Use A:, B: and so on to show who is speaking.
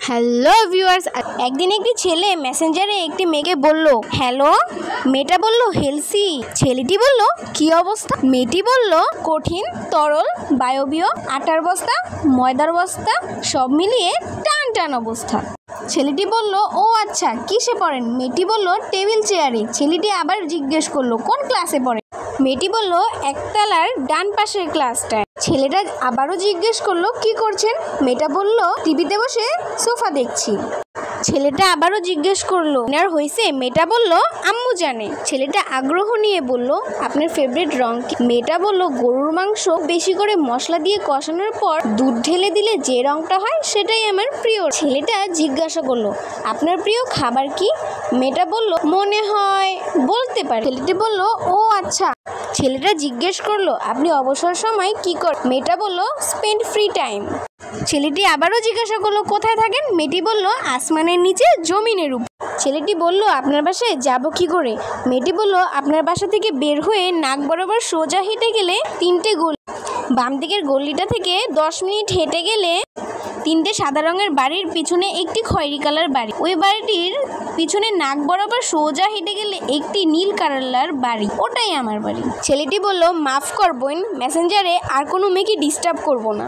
A: Hello viewers, একদিন একটি ছেলে মেসেঞ্জারে একটি মেয়েকে বলল হ্যালো। মেয়েটা বলল হেলসি। ছেলেটি বলল কি অবস্থা? মেয়েটি বলল কঠিন, তরল, বায়বীয়, আটার বস্তা, ময়দার বস্তা, সব মিলিয়ে টান টান অবস্থা। ছেলেটি বলল ও আচ্ছা, কিসে পড়েন? মেয়েটি বলল টেবিল চেয়ারে। ছেলেটি আবার জিজ্ঞেস করলো কোন ক্লাসে পড়েন? মেয়েটি বলল একতলার ডান পাশের ক্লাসটায়। ছেলেটা আবারও জিজ্ঞেস করলো কি করছেন? মেয়েটা বলল টিভিতে বসে সোফা দেখছি। ছেলেটা আবারও জিজ্ঞেস করলো আর হয়েছে? মেয়েটা বলল আম্মু জানে। ছেলেটা আগ্রহ নিয়ে বলল আপনার ফেভারিট রং কি? মেয়েটা বলল গরুর মাংস বেশি করে মশলা দিয়ে কষানোর পর দুধ ঢেলে দিলে যে রংটা হয় সেটাই আমার প্রিয়। ছেলেটা জিজ্ঞাসা করলো আপনার প্রিয় খাবার কি? মেয়েটা বলল মনে হয় বলতে পারে। ছেলেটি বলল ও আচ্ছা। ছেলেটা জিজ্ঞেস করলো আপনি অবসর সময় কি করেন? মেয়েটা বলল স্পেন্ড ফ্রি টাইম। ছেলেটি আবারও জিজ্ঞাসা করলো কোথায় থাকেন? মেয়েটি বলল আসমানের নিচে, জমিনের উপর। ছেলেটি বলল আপনার বাসায় যাব কি করে? মেয়েটি বলল আপনার বাসা থেকে বের হয়ে নাক বরাবর সোজা হেঁটে গেলে 3টে গলি, বাম দিকের গলিটা থেকে 10 মিনিট হেঁটে গেলে 3টে সাদা রঙের বাড়ির পিছনে একটি খয়েরি কালার বাড়ি। ওই বাড়িটির পিছনে নাক বরাবর সোজা হেঁটে গেলে একটি নীল কালার বাড়ি, ওটাই আমার বাড়ি। ছেলেটি বলল মাফ করবেন, মেসেঞ্জারে আর কোনো মেয়েকে ডিস্টার্ব করব না।